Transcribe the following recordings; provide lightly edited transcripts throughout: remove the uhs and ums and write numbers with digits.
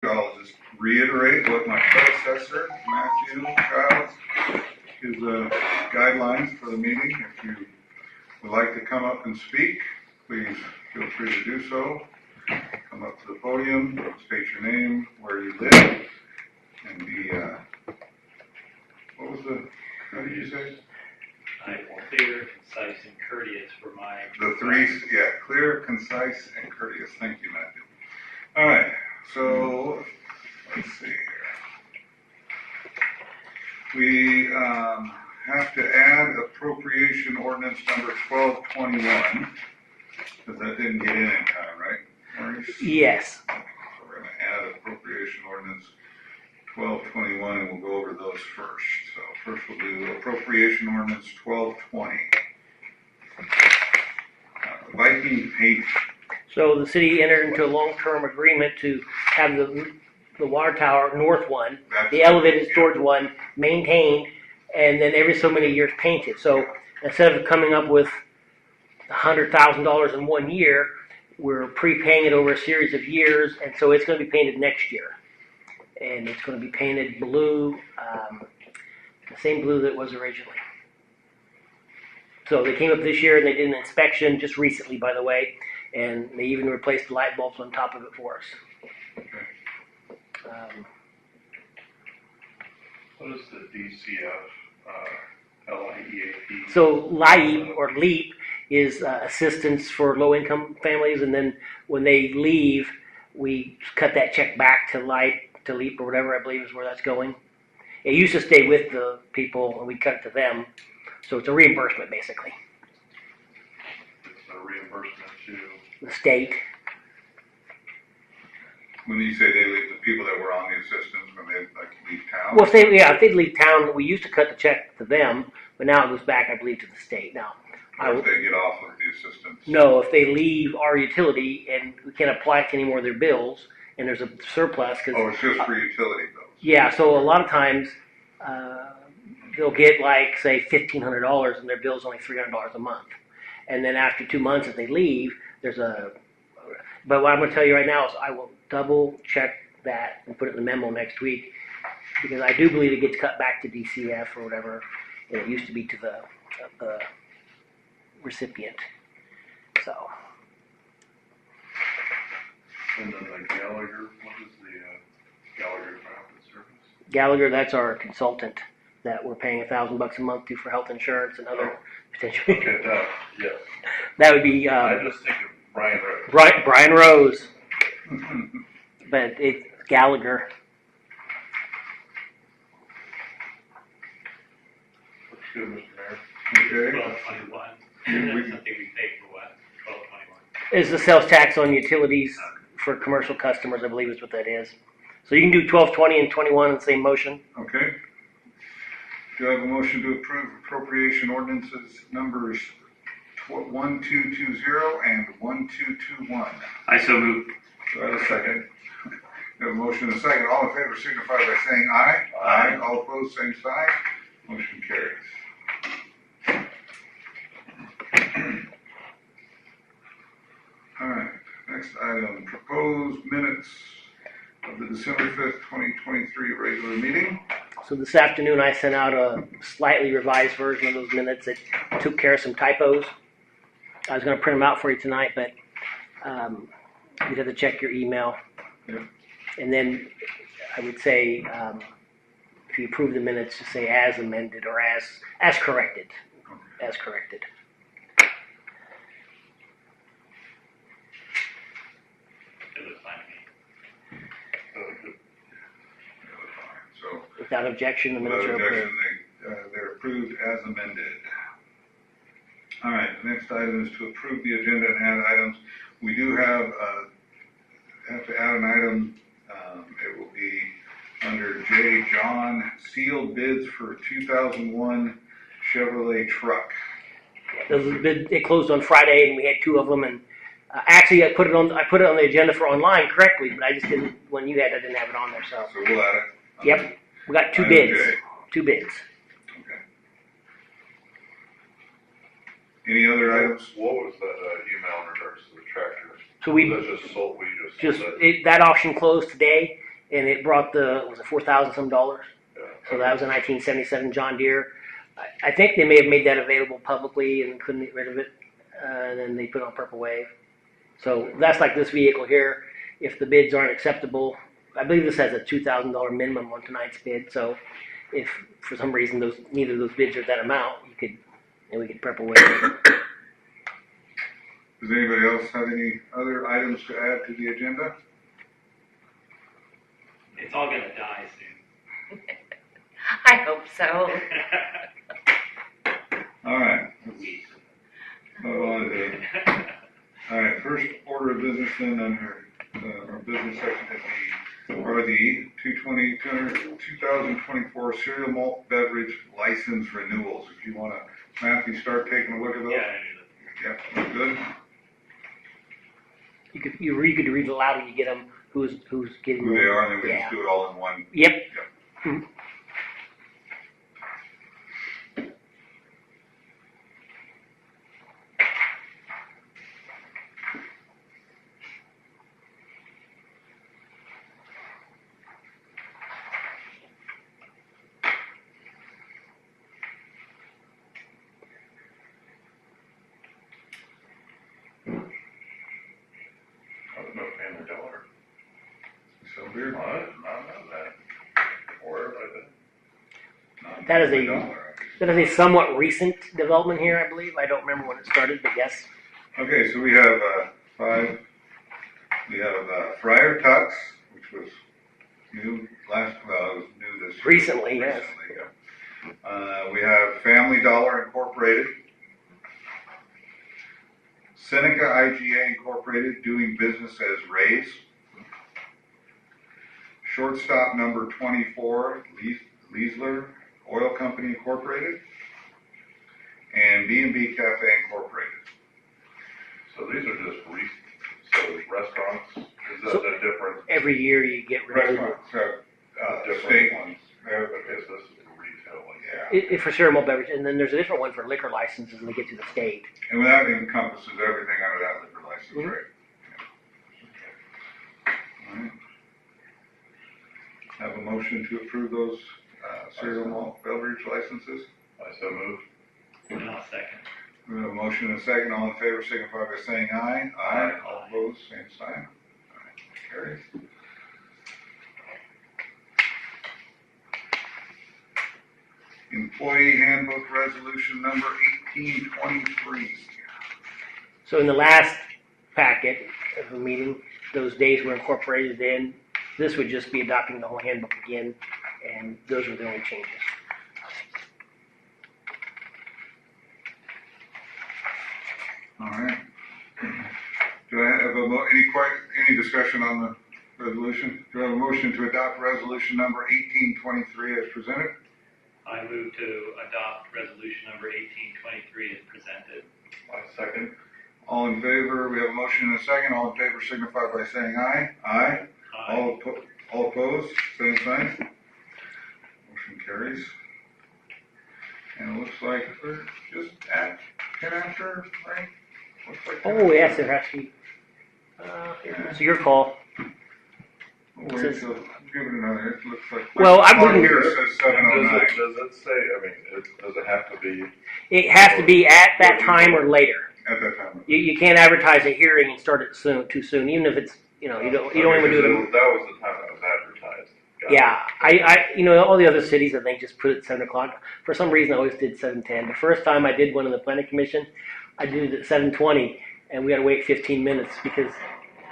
I'll just reiterate what my predecessor, Matthew Childs, his guidelines for the meeting. If you would like to come up and speak, please feel free to do so. Come up to the podium, state your name, where you live, and how did you say? Clear, concise, and courteous for my... Clear, concise, and courteous. Thank you, Matthew. All right, so let's see here. We have to add appropriation ordinance number 1221, because that didn't get in time, right, Maurice? Yes. So we're going to add appropriation ordinance 1221, and we'll go over those first. So first we'll do appropriation ordinance 1220. Viking paint. So the city entered into a long-term agreement to have the water tower, north one, the elevated storage one, maintained, and then every so many years painted. So instead of coming up with $100,000 in 1 year, we're prepaying it over a series of years, and so it's going to be painted next year. And it's going to be painted blue, the same blue that it was originally. So they came up this year and they did an inspection just recently, by the way, and they even replaced the light bulbs on top of it for us. What is the DCF, LIEAP? So LIEP, or LEAP, is assistance for low-income families, and then when they leave, we cut that check back to LEAP or whatever I believe is where that's going. It used to stay with the people, and we cut it to them. So it's a reimbursement, basically. It's a reimbursement to The state. When you say they leave, the people that were on the assistance when they leave town? Well, if they'd leave town, we used to cut the check to them, but now it goes back, I believe, to the state. Now, if they get off of the assistance? No, if they leave our utility and we can't apply it to any more of their bills, and there's a surplus. It's just for utility bills? Yeah, so a lot of times they'll get like, say, $1,500 and their bill's only $300 a month. And then after 2 months, if they leave, but what I'm going to tell you right now is I will double check that and put it in the memo next week, because I do believe it gets cut back to DCF or whatever, and it used to be to the recipient. So. And then the Gallagher, what is the Gallagher Traffic Service? Gallagher, that's our consultant that we're paying $1,000 a month to for health insurance and other potential. Okay, yes. That would be. I just think of Brian Rose. Brian Rose. But it's Gallagher. Looks good, Mr. Mayor. Okay. 1221. That's something we pay for what? 1221. Is the sales tax on utilities for commercial customers, I believe is what that is. So you can do 1220 and 21 in the same motion. Okay. Do I have a motion to approve appropriation ordinances numbers 1220 and 1221? I so move. Do I have a second? We have a motion and a second. All in favor signify by saying aye. Aye. All opposed, same sign. Motion carries. All right. Next item, proposed minutes of the December 5th, 2023 regular meeting. So this afternoon I sent out a slightly revised version of those minutes that took care of some typos. I was going to print them out for you tonight, but you'd have to check your email. Yep. And then I would say, if you approve the minutes, just say as amended or as corrected. Okay. As corrected. It was fine to me. So, Without objection, the minutes without are objection, approved. they're approved as amended. All right, the next item is to approve the agenda and add items. We do have to add an item. It will be under J. John, sealed bids for 2001 Chevrolet truck. It closed on Friday, and we had 2 of them. And actually, I put it on the agenda for online correctly, but I just didn't. When you had, I didn't have it on there. So we'll add it. Yep, we got 2 Item bids. J. 2 bids. Okay. Any other items? What was that email in regards to the tractor? So we that just sold. We just sold that. that auction closed today, and it brought was it $4,000 some dollars? So that was a 1977 John Deere. I think they may have made that available publicly and couldn't get rid of it, and then they put it on Purple Wave. So that's like this vehicle here. If the bids aren't acceptable, I believe this has a $2,000 minimum on tonight's bid. So if for some reason neither of those bids are that amount, we could Purple Wave it. Does anybody else have any other items to add to the agenda? It's all gonna die soon. I hope so. All right, let's move on to, all right, first order of business then under our business section are the 2024 cereal malt beverage license renewals. If you want to, Matthew, start taking a look at those. Yeah, Yeah, good. You could read it loud when you get them. Who's getting Who they are, and then we Yeah. just do it all in one. Yep. Yep. I was no Family Dollar. So weird. I did not know that. Where have I been? That is a- $1. That is a somewhat recent development here, I believe. I don't remember when it started, but yes. Okay, so we have five. We have Friar Tuck's, which was new it was new this Recently, yes. yeah. We have Family Dollar Incorporated, Seneca IGA Incorporated, doing business as Ray's, Shortstop number 24, Leisler Oil Company Incorporated, and B&B Cafe Incorporated. So these are just so restaurants, is that So- the different, Every year you get renewed. Restaurants, different state ones? there, Okay, so this is the retail one. yeah. For cereal malt beverage, and then there's a different one for liquor licenses when they get to the state. And that encompasses everything under that liquor license, Mhm. right? All right. Have a motion to approve those cereal malt beverage licenses. I so moved. and I'll second. We have a motion and a second. All in favor signify by saying aye. Aye. All opposed, same sign. All right, carries. Employee handbook resolution number 1823. So in the last packet of the meeting, those days were incorporated in. This would just be adopting the whole handbook again, and those are the only changes. All right. Do I have any discussion on the resolution? Do I have a motion to adopt resolution number 1823 as presented? I move to adopt resolution number 1823 as presented. I second. All in favor, we have a motion and a second. All in favor signify by saying aye. Aye. Aye. All opposed, same sign. Motion carries. And it looks like we're just at 10 after, right? Looks like 10 Oh, after. yes, there has to be. It's your call. We'll wait till, give it another, it looks like. Well, I'm looking here. here. It says 7:09. Does it say, I mean, does it have to be, It has to be at that time or later. At that time. You can't advertise a hearing and start it too soon, even if it's, you don't even Okay, want to do it. 'cause that was the time that was advertised. Got it. Yeah, all the other cities, I think, just put it at 7 o'clock. For some reason, I always did 7:10. The first time I did one in the planning commission, I did it at 7:20, and we had to wait 15 minutes because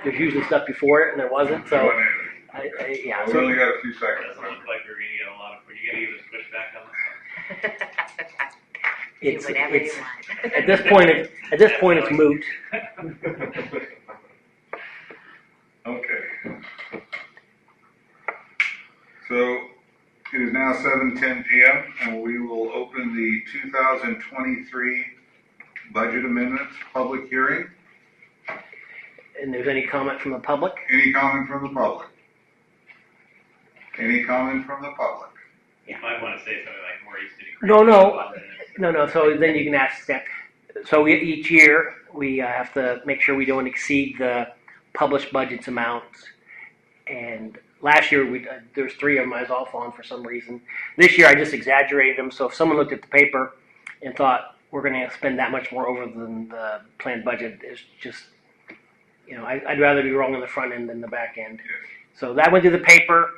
there's usually stuff before it, and there wasn't. So, yeah. We So only got a few seconds Doesn't left. look like we're gonna get a lot of, are you gonna give us pushback on this? Do it's whatever you want. at this point, it's moot. Okay. So it is now 7:10 p.m. and we will open the 2023 budget amendments public hearing. And there's any comment from the public? Any comment from the public? Any comment from the public? You might wanna say something like Maurice did. No. So then you can ask that. So each year we have to make sure we don't exceed the published budget's amounts, and last year there's 3 of them I was off on for some reason. This year I just exaggerated them. So if someone looked at the paper and thought we're going to spend that much more over than the planned budget, it's just, I'd rather be wrong on the front end than the back end. So that went through the paper.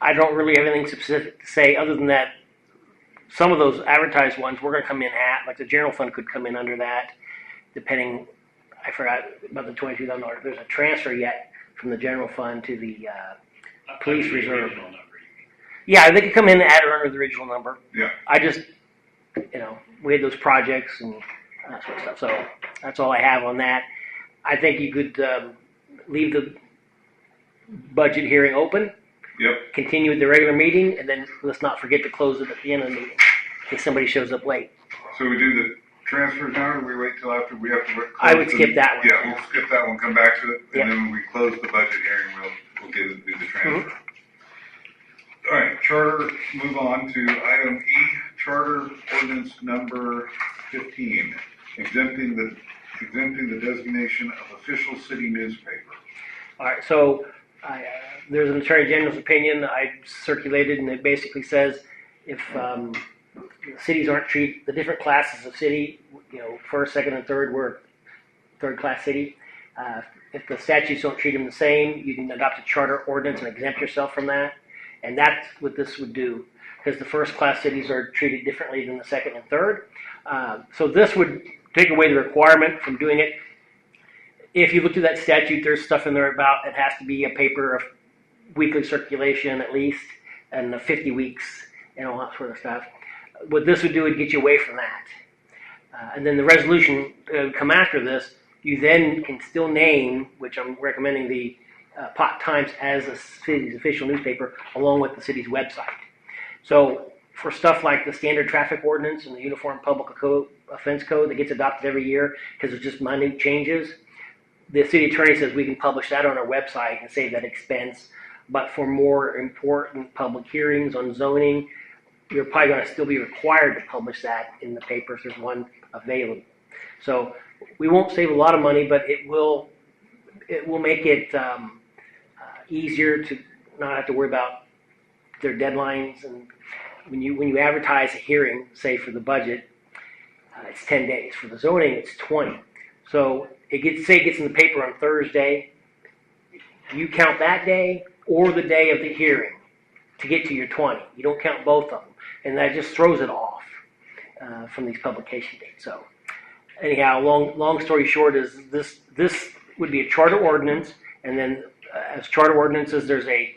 I don't really have anything specific to say other than that some of those advertised ones we're going to come in at, like the general fund could come in under that, depending. I forgot about the $22,000. There's a transfer yet from the general fund to the police Under the reserve. original number, you mean. Yeah, they could come in at or under the original number. Yeah. I just, we had those projects and that sort of stuff. So that's all I have on that. I think you could leave the budget hearing open. Yep. Continue with the regular meeting, and then let's not forget to close it at the end of the meeting in case somebody shows up late. So we do the transfers now, or we wait till after we have to close I would skip that one. Yeah, we'll skip that one, come back to it, Yep. and then when we close the budget hearing, we'll do the transfer. All right, charter, move on to item E, charter ordinance number 15, exempting the designation of official city newspaper. All right, so there's an Attorney General's opinion I circulated, and it basically says if cities aren't treated, the different classes of city, first, second, and third, we're third-class city. If the statutes don't treat them the same, you can adopt a charter ordinance and exempt yourself from that. And that's what this would do, because the first-class cities are treated differently than the second and third. So this would take away the requirement from doing it. If you look at that statute, there's stuff in there about it has to be a paper of weekly circulation at least, and 50 weeks, and all that sort of stuff. What this would do would get you away from that. And then the resolution come after this, you then can still name, which I'm recommending the Pot Times as a city's official newspaper, along with the city's website. So for stuff like the standard traffic ordinance and the Uniform Public Offense Code that gets adopted every year because it's just minute changes, the city attorney says we can publish that on our website and save that expense. But for more important public hearings on zoning, you're probably going to still be required to publish that in the paper if there's one available. So we won't save a lot of money, but it will make it easier to not have to worry about their deadlines. And when you advertise a hearing, say for the budget, it's 10 days. For the zoning, it's 20. So it gets in the paper on Thursday. You count that day or the day of the hearing to get to your 20. You don't count both of them, and that just throws it off from these publication dates. So anyhow, long story short is this would be a charter ordinance, and then as charter ordinances, there's a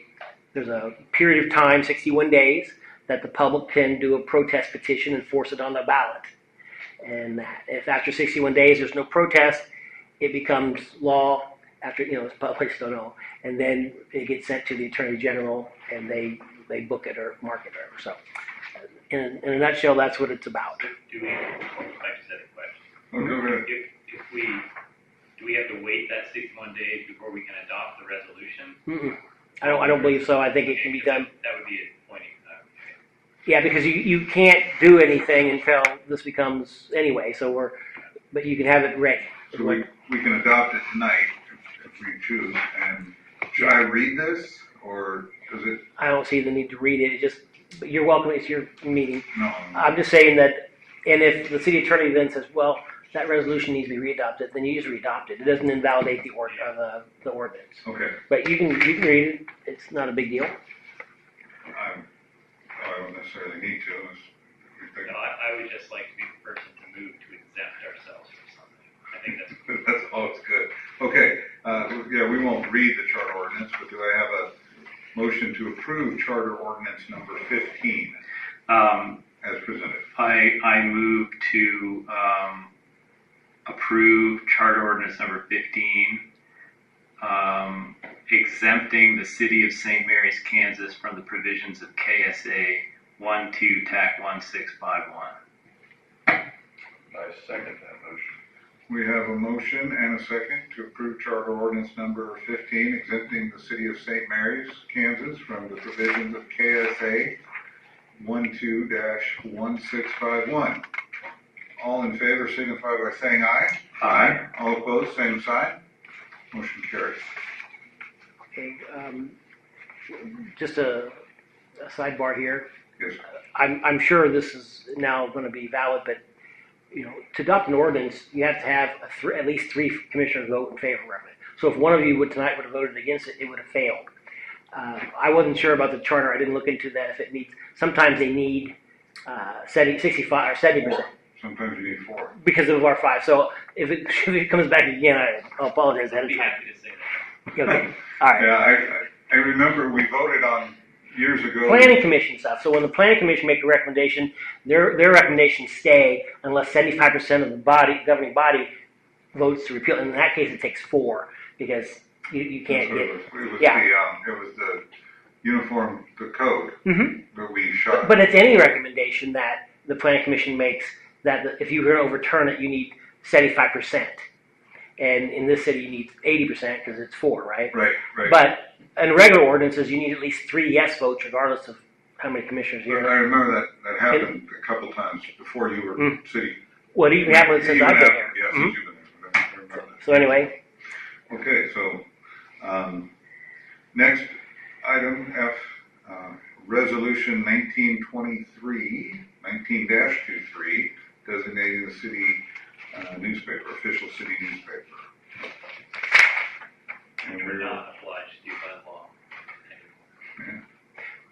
period of time, 61 days, that the public can do a protest petition and force it on the ballot. And if after 61 days there's no protest, it becomes law after, it's published, and then it gets sent to the Attorney General, and they book it or mark it or whatever. So in a nutshell, that's what it's about. Do we, I just had a question. Oh, go ahead. Do we have to wait that 61 days before we can adopt the resolution? Mm-mm. I don't believe so. I think it can be done. That would be a pointing. Yeah, because you can't do anything until this becomes anyway. But you can have it ready. So we can adopt it tonight if we choose. And should I read this, or does it? I don't see the need to read it. But you're welcome. It's your meeting. No. I'm just saying that, and if the city attorney then says, well, that resolution needs to be readopted, then you just readopt it. It doesn't invalidate the ordinance. Okay. But you can read it. It's not a big deal. I don't necessarily need to. No, I would just like to be the person to move to exempt ourselves from something. I think that's That's always good. Okay. Yeah, we won't read the charter ordinance, but do I have a motion to approve charter ordinance number 15 as presented? I move to approve charter ordinance number 15, exempting the city of St. Mary's, Kansas from the provisions of KSA 12 TAC 1651. I second that motion. We have a motion and a second to approve charter ordinance number 15, exempting the city of St. Mary's, Kansas from the provisions of KSA 12-1651. All in favor signify by saying aye. Aye. All opposed, same sign. Motion carries. Okay. just a sidebar here. Yes, I'm sure this is now going to be valid, but to adopt an ordinance, you have to have at least 3 commissioners vote in favor of it. So if one of you tonight would have voted against it, it would have failed. I wasn't sure about the charter. I didn't look into that. If it needs, sometimes they need 65 or 70% sometimes you need 4. because of our 5. So if it comes back again, I'll apologize ahead I'd of be time. happy to say that. Okay. All right. Yeah, I remember we voted on years ago. Planning commission stuff. So when the planning commission make a recommendation, their recommendations stay unless 75% of the governing body votes to repeal. In that case, it takes 4 because you can't So get. it was Yeah. it was the uniform, the code Mm-hmm. that we shot. But it's any recommendation that the planning commission makes that if you're going to overturn it, you need 75%. And in this city, you need 80% because it's 4, right? Right. But in regular ordinances, you need at least 3 yes votes, regardless of how many commissioners I you're. remember that happened a couple times before you were city. What even happened since Even I've been after- here? Yeah, Mhm. since you've been there. I remember that. So anyway, Okay, so next item F, resolution 19-23, designating the city newspaper, official city newspaper. And We're not obliged to do by law.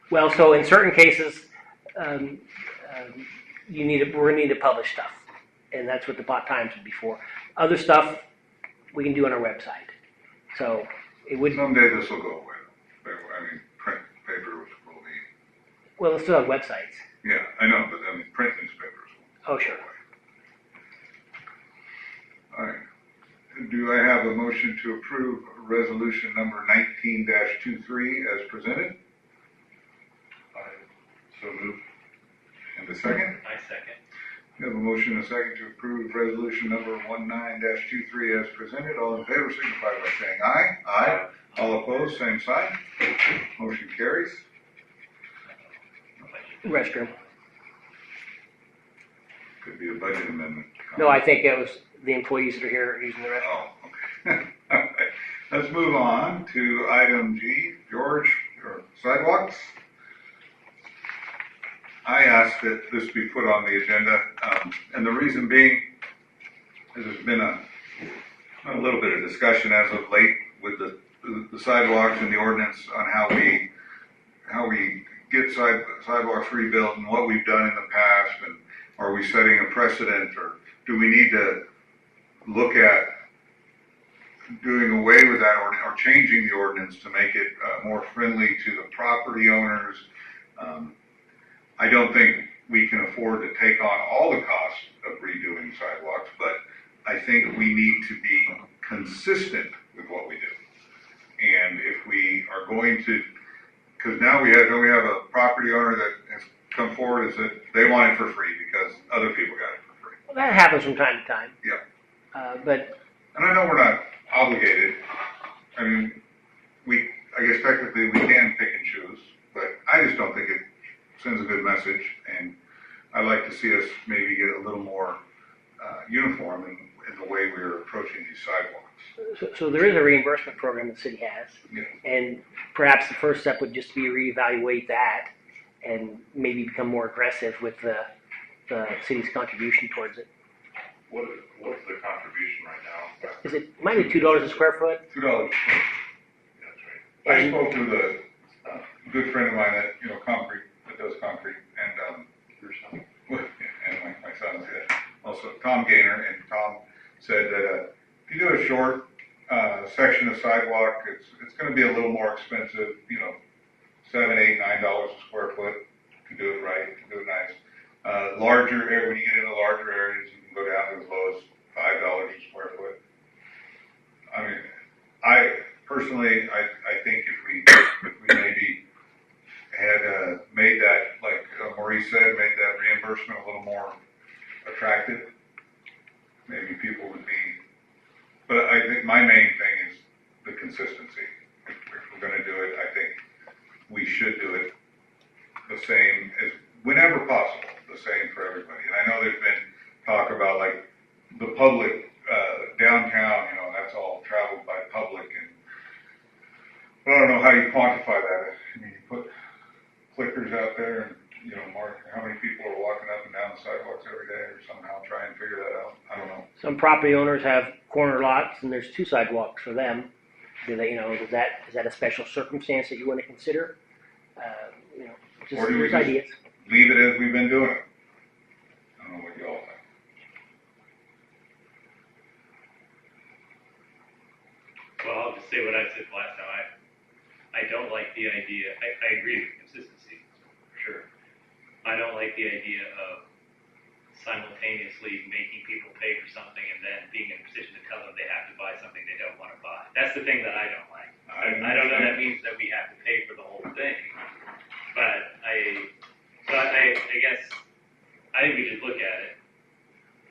well, so in certain cases, we're going to need to publish stuff, and that's what the Pot Times would be for. Other stuff we can do on our website. So it would. someday this will go away. I mean, print paper will be. Well, let's still have websites. Yeah, I know, but I mean, print newspapers will Oh, sure. go away. All right. Do I have a motion to approve resolution number 19-23 as presented? So moved. And a second? I second. We have a motion and a second to approve resolution number 19-23 as presented. All in favor signify by saying aye. Aye. All opposed, same sign. Motion carries. Restroom. Could be a budget amendment. No, I think it was the employees that are here using the restroom. Oh, okay. All right. Let's move on to item G. George, or sidewalks. I asked that this be put on the agenda, and the reason being is there's been a little bit of discussion as of late with the sidewalks and the ordinance on how we get sidewalks rebuilt and what we've done in the past, and are we setting a precedent, or do we need to look at doing away with that ordinance or changing the ordinance to make it more friendly to the property owners? I don't think we can afford to take on all the costs of redoing sidewalks, but I think we need to be consistent with what we do. And if we are going to, because now we have a property owner that has come forward and said they want it for free because other people got it for free. Well, that happens from time to time. Yeah. But And I know we're not obligated. I mean, I guess technically we can pick and choose, but I just don't think it sends a good message, and I'd like to see us maybe get a little more uniform in the way we're approaching these sidewalks. so there is a reimbursement program the city has, Yeah. and perhaps the first step would just be reevaluate that and maybe become more aggressive with the city's contribution towards it. What's the contribution right now? Is it might be $2 a square foot? $2. That's right. I spoke with a good friend of mine that does concrete, and Your son? and my son's also Tom Gaynor, and Tom said that if you do a short section of sidewalk, it's going to be a little more expensive, $7, $8, $9 a square foot to do it right, to do it nice. Larger area, when you get into larger areas, you can go down to as low as $5 a square foot. I mean, I personally, I think if we maybe had made that, like Maurice said, made that reimbursement a little more attractive, maybe people would be. But I think my main thing is the consistency. If we're going to do it, I think we should do it the same as whenever possible, the same for everybody. And I know there's been talk about like the public downtown, that's all traveled by public, and But I don't know how you quantify that. I mean, you put clickers out there and, you know, mark how many people are walking up and down the sidewalks every day or somehow try and figure that out. I don't know. Some property owners have corner lots and there's two sidewalks for them. Do they, is that a special circumstance that you want to consider? Just Or do we those just- ideas. Leave it as we've been doing it. I don't know what y'all think. Well, I'll just say what I said last time. I don't like the idea, I agree with consistency, for sure. I don't like the idea of simultaneously making people pay for something and then being in a position to tell them they have to buy something they don't want to buy. That's the thing that I don't like. I don't know that means that we have to pay for the whole thing, but I guess, I think we should look at it.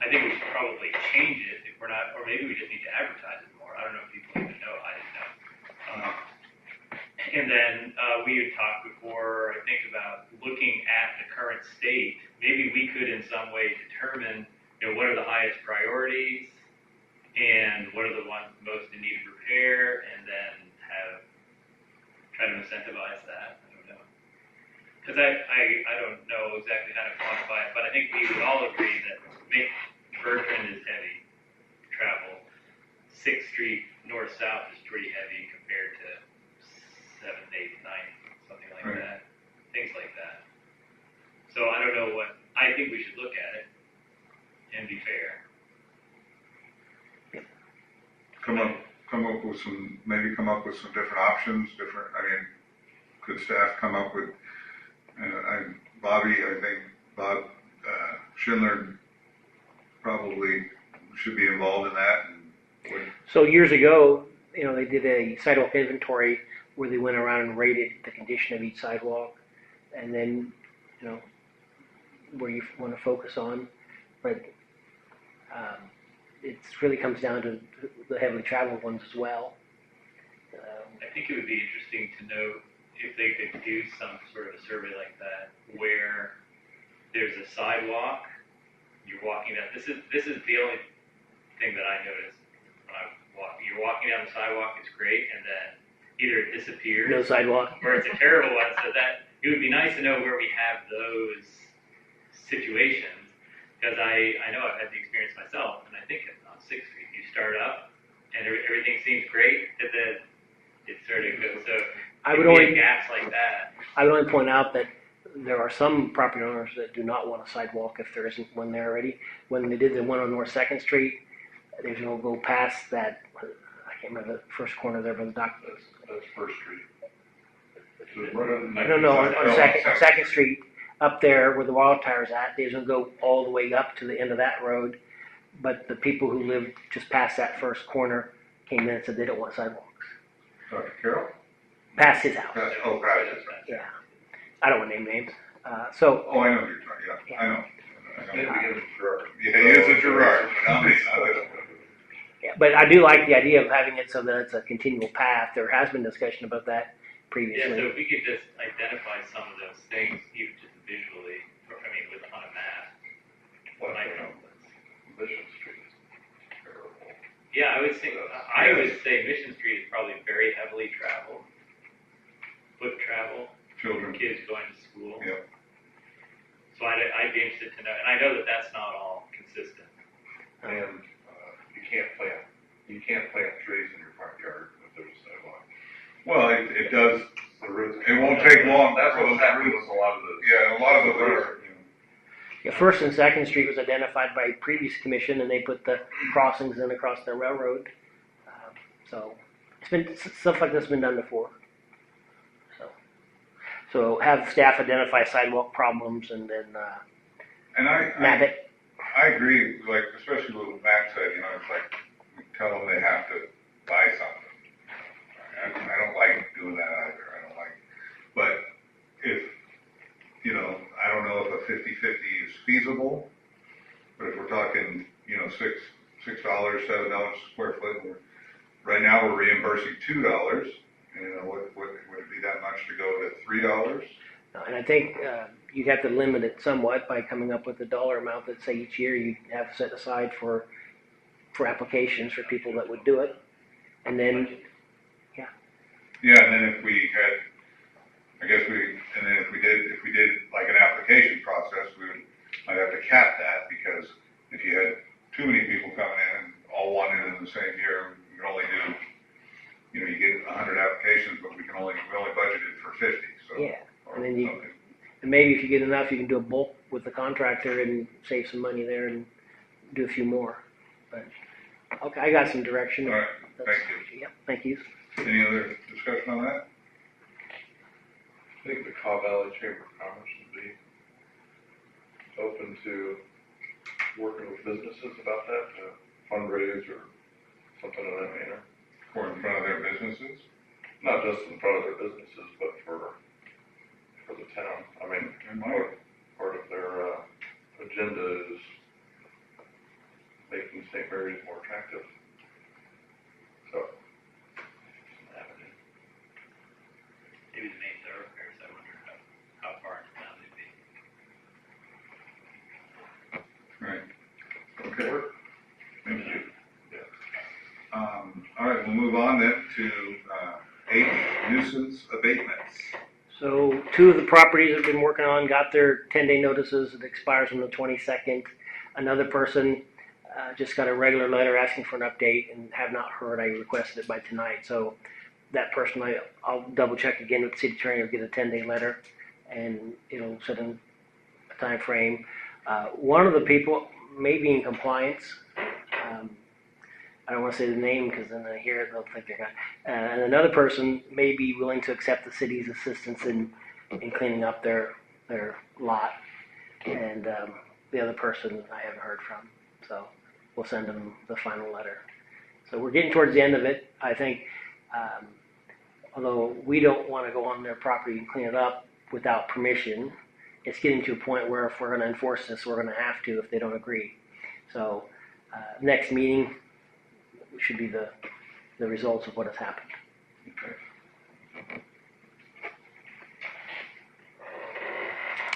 I think we should probably change it if we're not, or maybe we just need to advertise it more. I don't know if people even know, I didn't know. And then we had talked before, I think, about looking at the current state. Maybe we could in some way determine, what are the highest priorities and what are the ones most in need of repair, and then try to incentivize that. I don't know. Because I don't know exactly how to quantify it, but I think we would all agree that Bertrand is heavy travel. 6th Street north-south is pretty heavy compared to 7th, 8th, 9th, something like Right. that. Things like that. So I don't know I think we should look at it and be fair. Come up with some different options, could staff come up with, Bob Schindler probably should be involved in that and would, So years ago, they did a sidewalk inventory where they went around and rated the condition of each sidewalk, and then, where you want to focus on. But it really comes down to the heavily traveled ones as well. I think it would be interesting to know if they could do some sort of a survey like that where there's a sidewalk, you're walking down, this is the only thing that I noticed when I walk. You're walking down the sidewalk, it's great, and then either it disappears No sidewalk. or it's a terrible one, so that it would be nice to know where we have those situations, because I know I've had the experience myself, and I think on 6th Street, you start up, and everything seems great, and then it sort of goes, so I would if we only have gaps like that. I would only point out that there are some property owners that do not want a sidewalk if there isn't one there already. When they did the one on North 2nd Street, they was going to go past that. I can't remember the first corner there, but the dock. That's First Street. So it's right on the No, on No, Second Street, up there where the Wild Tire's at, they was going to go all the way up to the end of that road. But the people who lived just past that first corner came in and said they don't want sidewalks. Dr. Carroll? Past his house. Practice. Yeah. I don't want to name names. Oh, I know who you're talking, yeah, I know. Maybe it was Gerard. Yeah, he is a Gerard, but not me, not this one. Yeah, but I do like the idea of having it so that it's a continual path. There has been discussion about that Yeah, previously. so if we could just identify some of those things, even just visually, on a map. Like, Like, Mission Street is terrible. yeah, I would say Mission Street is probably very heavily traveled. Foot travel, Children, kids going to school. Yep. So I'd be interested to know, and I know that that's not all consistent. And you can't plant trees in your front yard if there's a sidewalk. well, it does, The roots. it won't take long. That's what's happening with a lot of those. Yeah, a lot of those are, Yeah, First and Second Street was identified by previous commission, and they put the crossings in across the railroad. So it's been stuff like this has been done before. So have staff identify sidewalk problems and then and map it. I agree, like, especially with what Matt said, it's like, we tell them they have to buy something. I don't like doing that either, but if, I don't know if a 50-50 is feasible, but if we're talking, $6, $7 a square foot, right now we're reimbursing $2, would it be that much to go to $3? And I think you'd have to limit it somewhat by coming up with a dollar amount that, say, each year you have set aside for applications for people that would do it. And then, Yeah, and then if we had, I guess and then if we did like an application process, might have to cap that, because if you had too many people coming in and all wanted it in the same year, we can only do, you get 100 applications, but we only budgeted for 50, so. Yeah, Or and then you- something. And maybe if you get enough, you can do a bulk with the contractor and save some money there and do a few more. But, okay, I got some direction. All right, thank you. Yep, thank you. Any other discussion on that? I think the Cobb Valley Chamber of Commerce would be open to working with businesses about that, to fundraise or something of that manner. Or in front of their businesses? Not just in front of their businesses, but for the town. I mean, They might. part of their agenda is making St. Mary's more attractive. So, avenue. Maybe the main thoroughfares, I wonder how far into town they'd be. Right. Okay. Thank you. All right, we'll move on then to 8, nuisance abatements. So 2 of the properties I've been working on got their 10-day notices. It expires on the 22nd. Another person just got a regular letter asking for an update and have not heard. I requested it by tonight. So that person, I'll double check again with the city attorney. Will get a 10-day letter, and it'll set in a time frame. One of the people may be in compliance. I don't want to say the name, because then I hear it, they'll think they're not. And another person may be willing to accept the city's assistance in cleaning up their lot. And the other person I haven't heard from. So we'll send them the final letter. So we're getting towards the end of it. I think, although we don't want to go on their property and clean it up without permission, it's getting to a point where if we're going to enforce this, we're going to have to if they don't agree. So next meeting should be the results of what has happened. Okay.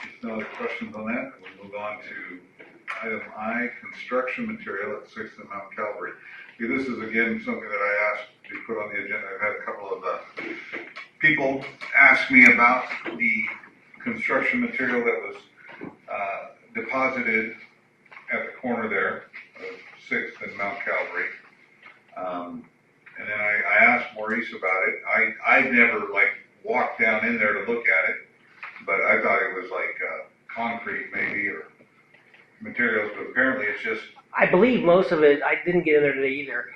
If no other questions on that, we'll move on to item I, construction material at 6th and Mount Calvary. See, this is again something that I asked to put on the agenda. I've had a couple of people ask me about the construction material that was deposited at the corner there of 6th and Mount Calvary. And then I asked Maurice about it. I never walked down in there to look at it, but I thought it was concrete maybe or materials, but apparently it's just. I believe most of it, I didn't get in there today either.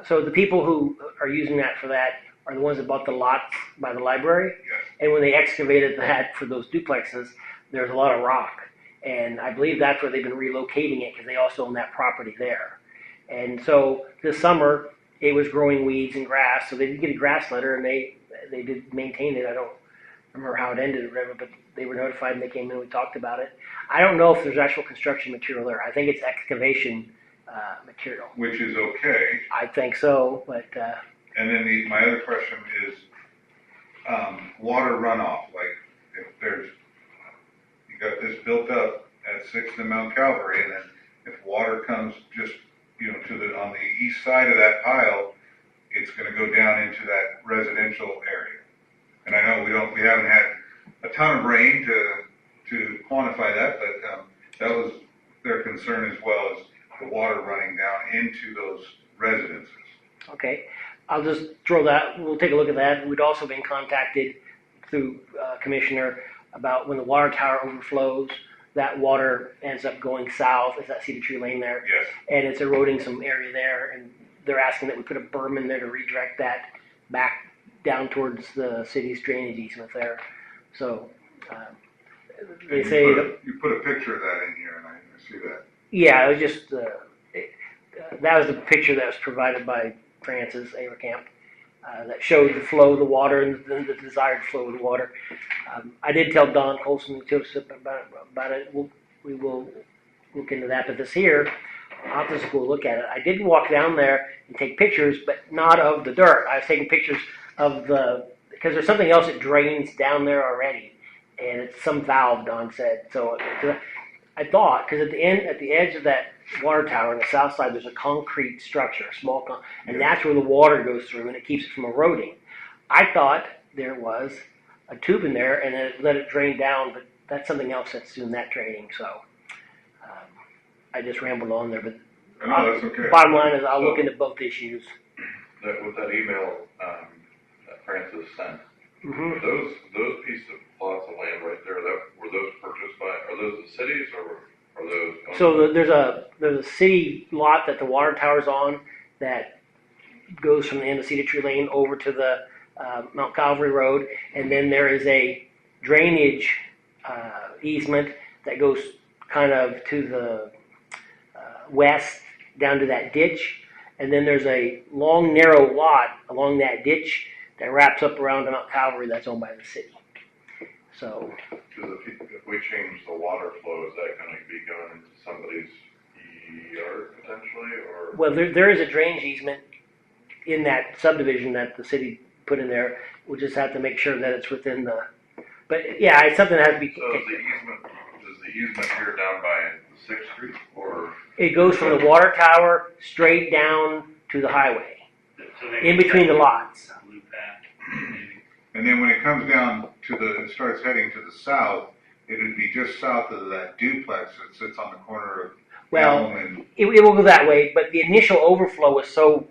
So the people who are using that for that are the ones that bought the lots by the library. Yes. And when they excavated that for those duplexes, there's a lot of rock. And I believe that's where they've been relocating it, because they also own that property there. And so this summer, it was growing weeds and grass, so they did get a grass letter, and they did maintain it. I don't remember how it ended or whatever, but they were notified and they came in and we talked about it. I don't know if there's actual construction material there. I think it's excavation material. Which is okay. I think so, but And then my other question is water runoff. Like if you got this built up at 6th and Mount Calvary, and then if water comes just on the east side of that pile, it's going to go down into that residential area. And I know we haven't had a ton of rain to quantify that, but that was their concern as well, as the water running down into those residences. okay. I'll just throw that, we'll take a look at that. We'd also been contacted through Commissioner about when the water tower overflows, that water ends up going south. Is that Cedar Tree Lane there? Yes. And it's eroding some area there, and they're asking that we put a berm in there to redirect that back down towards the city's drainage easement there. So they say You put a picture of that in here, and I see that. yeah, it was just that was the picture that was provided by Francis Avercamp that showed the flow of the water and the desired flow of the water. I did tell Don Colson too about it. We will look into that. But this here, I'll have to go look at it. I did walk down there and take pictures, but not of the dirt. I was taking pictures of because there's something else that drains down there already, and it's some valve, Don said. So I thought, because at the edge of that water tower on the south side, there's a concrete structure, and that's where the water goes through, and it keeps it from eroding. I thought there was a tube in there and it let it drain down, but that's something else that's doing that draining, so. I just rambled on there, but No, that's okay. bottom line is I'll look into both issues. That, with that email, that Francis sent, Hmm. those pieces of plots of land right there, were those purchased by, are those the cities or are those? owned So by- there's a city lot that the water tower's on that goes from the end of Cedar Tree Lane over to the Mount Calvary Road, and then there is a drainage easement that goes kind of to the west down to that ditch, and then there's a long narrow lot along that ditch that wraps up around to Mount Calvary that's owned by the city. So If we change the water flow, is that gonna be going into somebody's yard potentially, or? well, there is a drainage easement in that subdivision that the city put in there. We'll just have to make sure that it's within the. But yeah, it's something that has to be. So is the easement here down by 6th Street, or? It goes from the water tower straight down to the highway, So maybe in between the lots. Loop that. Maybe. And then when it comes down to it starts heading to the south, it would be just south of that duplex that sits on the corner of Well, Elm and, it will go that way, but the initial overflow is so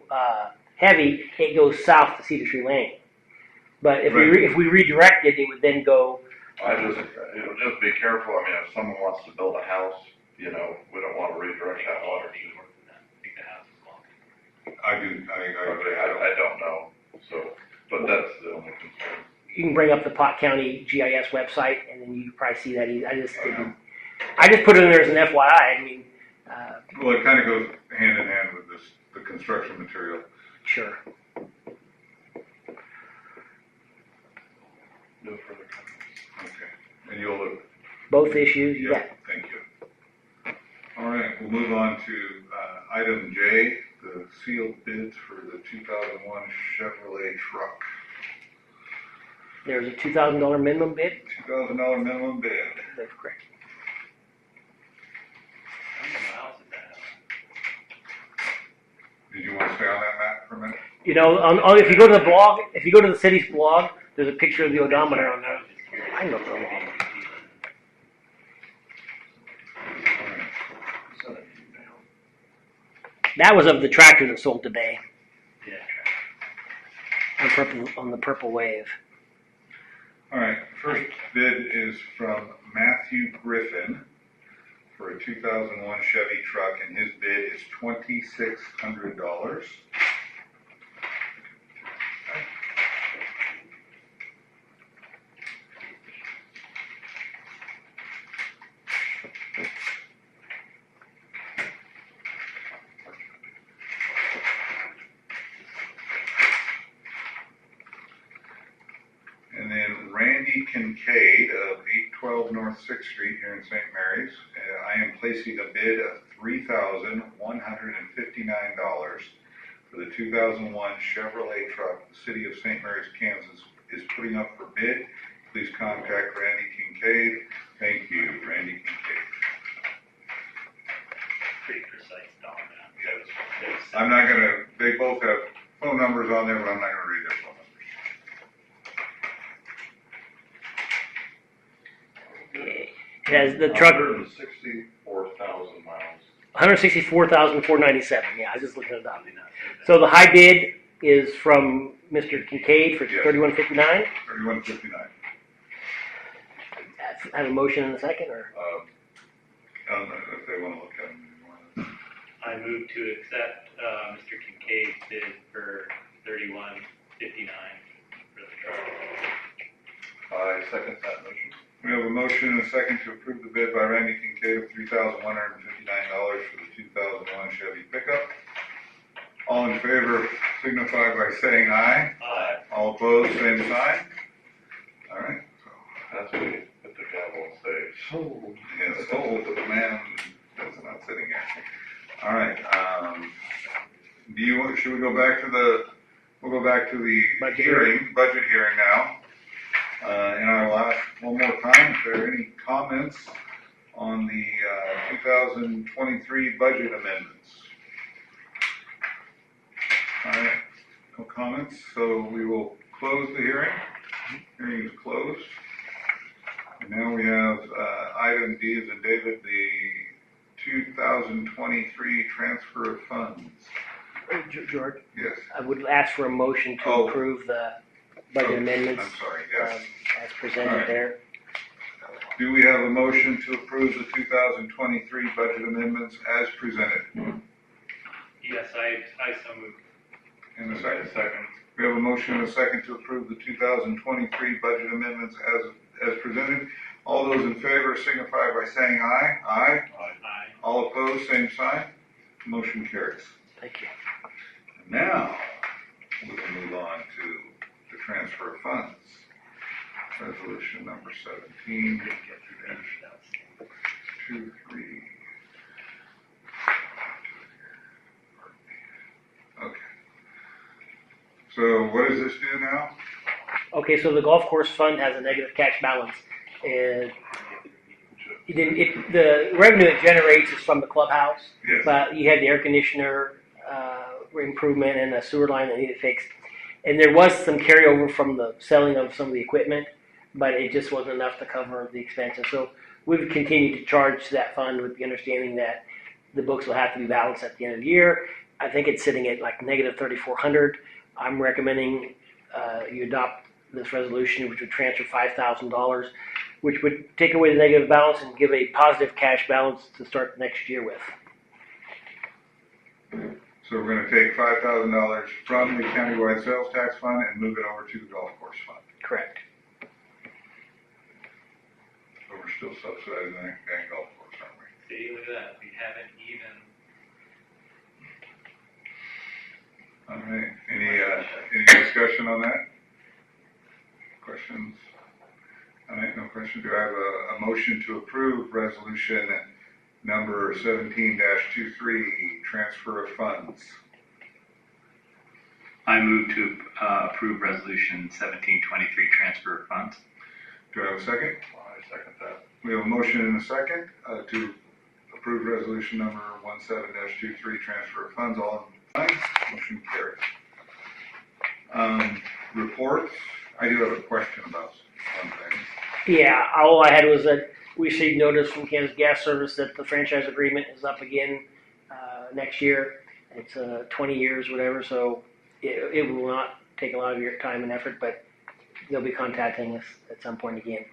heavy, it goes south to Cedar Tree Lane. But if Right. if we redirect it, it would then go. It'll just be careful, I mean, if someone wants to build a house, you know, we don't wanna redirect that water to. I think the house is long. I don't know, so, but that's the only concern. You can bring up the Pot County GIS website, and then you can probably see that. I just put it in there as an FYI. I mean, well, it kind of goes hand in hand with the construction material. sure. No further comments. Okay. And you'll look. Both issues, you Yeah, got. thank you. All right, we'll move on to item J, the sealed bids for the 2001 Chevrolet truck. There's a $2,000 minimum bid. $2,000 minimum bid. That's correct. How many miles is that? Did you want to stay on that, Matt, for a minute? You know, if you go to the blog, if you go to the city's blog, there's a picture of the odometer on I there. was just curious. I know, bro. All right. That was of the tractor that sold today Yeah. on the purple wave. All right, first bid is from Matthew Griffin for a 2001 Chevy truck, and his bid is $2,600. And then Randy Kincaid of 812 North 6th Street here in St. Mary's. I am placing a bid of $3,159 for the 2001 Chevrolet truck the City of St. Mary's, Kansas is putting up for bid. Please contact Randy Kincaid. Thank you, Randy Kincaid. Pretty precise dollar amount. I'm not going to, they both have phone numbers on there, but I'm not going to read their phone numbers. It has the truck, 164,000 miles. 164,497. Yeah, I was just looking it up. So the high bid is from Mr. Kincaid for Yes. $3,159. $3,159. I have a motion in a second, or I don't know if they want to look at them. I move to accept Mr. Kincaid's bid for $3,159 for the truck. I second that motion. We have a motion and a second to approve the bid by Randy Kincaid of $3,159 for the 2001 Chevy pickup. All in favor signify by saying aye. Aye. All opposed, same sign. All right. That's when you hit the gavel and say, sold. Yeah, sold to the man that's not sitting here. All right. Should we go back to we'll go back to the Budget budget hearing now. And I'll ask one more time if there are any comments on the 2023 budget amendments. All right, no comments, so we will close the hearing. Hearing is closed. And now we have item D as in David, the 2023 transfer of funds. George, Yes. I would ask for a motion to Oh. approve the budget amendments I'm sorry, yes. as presented All right. there. Do we have a motion to approve the 2023 budget amendments as presented? Yes, I so moved. In a second. We have a motion and a second to approve the 2023 budget amendments as presented. All those in favor signify by saying aye. Aye. Aye. All opposed, same sign. Motion carries. Thank you. Now, we will move on to the transfer of funds. Resolution number 17, 23. Okay. So what does this do now? Okay, so the golf course fund has a negative cash balance, and the revenue it generates is from the clubhouse, Yes. but you had the air conditioner improvement and a sewer line that needed fixed, and there was some carryover from the selling of some of the equipment, but it just wasn't enough to cover the expenses. So we've continued to charge that fund with the understanding that the books will have to be balanced at the end of the year. I think it's sitting at like negative 3,400. I'm recommending you adopt this resolution, which would transfer $5,000, which would take away the negative balance and give a positive cash balance to start next year with. So we're going to take $5,000 from the countywide sales tax fund and move it over to the golf course fund. Correct. But we're still subsidizing that golf course, aren't we? See, look at that. We haven't even. All right. Any discussion on that? Questions? All right, no questions. Do I have a motion to approve resolution number 17-23, transfer of funds? I move to approve resolution 1723, transfer of funds. Do I have a second? I second that. We have a motion and a second to approve resolution number 17-23, transfer of funds. All in line? Motion carries. Reports. I do have a question about one thing. Yeah, all I had was that we received notice from Kansas Gas Service that the franchise agreement is up again next year. It's 20 years, whatever, so it will not take a lot of your time and effort, but they'll be contacting us at some point again.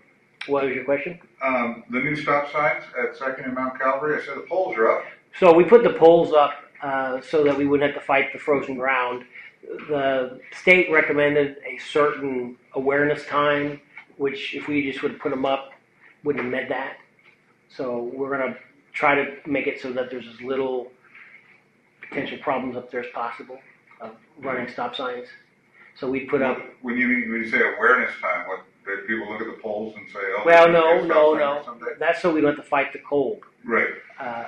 What was your question? The new stop signs at 2nd and Mount Calvary, I said the poles are up. So we put the poles up so that we wouldn't have to fight the frozen ground. The state recommended a certain awareness time, which if we just would have put them up, wouldn't have met that. So we're going to try to make it so that there's as little potential problems up there as possible of running stop signs. So we put up. When you say awareness time, what, that people look at the poles and say, oh, Well, there's a no. stop sign or something? That's so we don't have to fight the cold Right.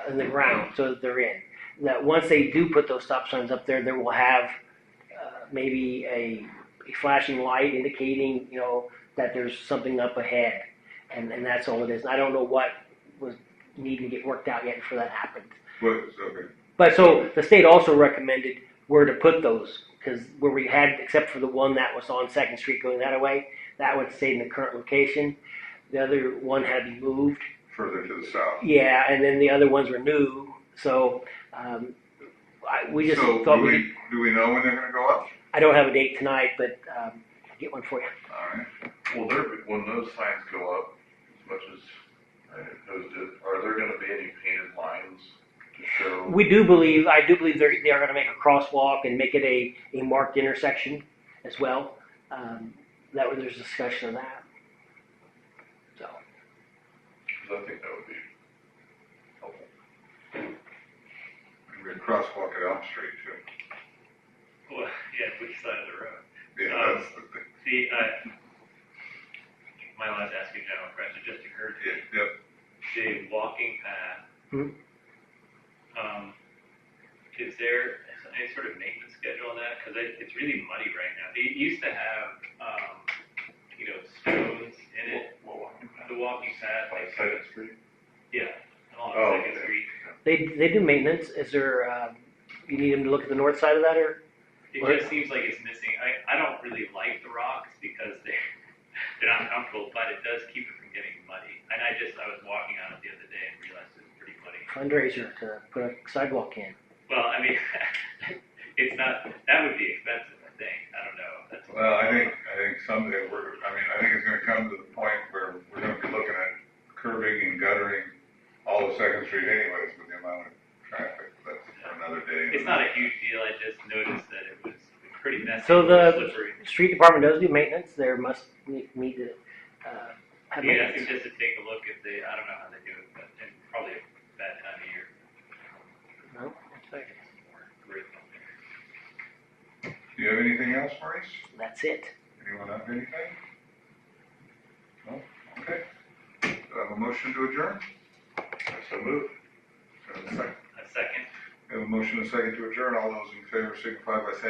in the ground, so that they're in. That once they do put those stop signs up there, they will have maybe a flashing light indicating, that there's something up ahead, and that's all it is. And I don't know what was needing to get worked out yet before that happened. Okay. But so the state also recommended where to put those, because where we had, except for the one that was on 2nd Street going that way, that would stay in the current location. The other one had to be moved. Further to the south. Yeah, and then the other ones were new. So we just So thought do we know when they're going to go up? I don't have a date tonight, but I'll get one for you. All right. When those signs go up, as much as those did, are there gonna be any painted lines to show? I do believe they are going to make a crosswalk and make it a marked intersection as well. There's discussion of that. So. Because I think that would be helpful. Maybe a crosswalk at Elm Street too. Well, yeah, which side of the road? Yeah, that's the thing. See, my last ask you a general question just occurred to me. Yep. The walking path. Hmm. Is there any sort of maintenance schedule on that? Because it's really muddy right now. They used to have, stones in it. The walking path. On Second Street? Yeah, along Oh, Second okay. Street. They do maintenance. Is there? You need them to look at the north side of that, or? It just seems like it's missing. I don't really like the rocks because they're not comfortable, but it does keep it from getting muddy. And I was walking on it the other day and realized it was pretty muddy. Fundraiser to put a sidewalk in. Well, I mean, it's not, that would be expensive, I think. I don't know. Well, I think someday I think it's gonna come to the point where we're gonna be looking at curbing and guttering all of Second Street anyways with the amount of traffic. That's for another day. It's not a huge deal. I just noticed that it was pretty messy. So the slippery. street department does do maintenance. There must need to have You'd have to maintenance. just to take a look if they, I don't know how they do it, but and probably a bad time of year. No, okay. Great. Do you have anything else, Maurice? That's it. Anyone have anything? No? Okay. Do I have a motion to adjourn? So move. Do I have a second? A second. We have a motion and a second to adjourn. All those in favor signify by saying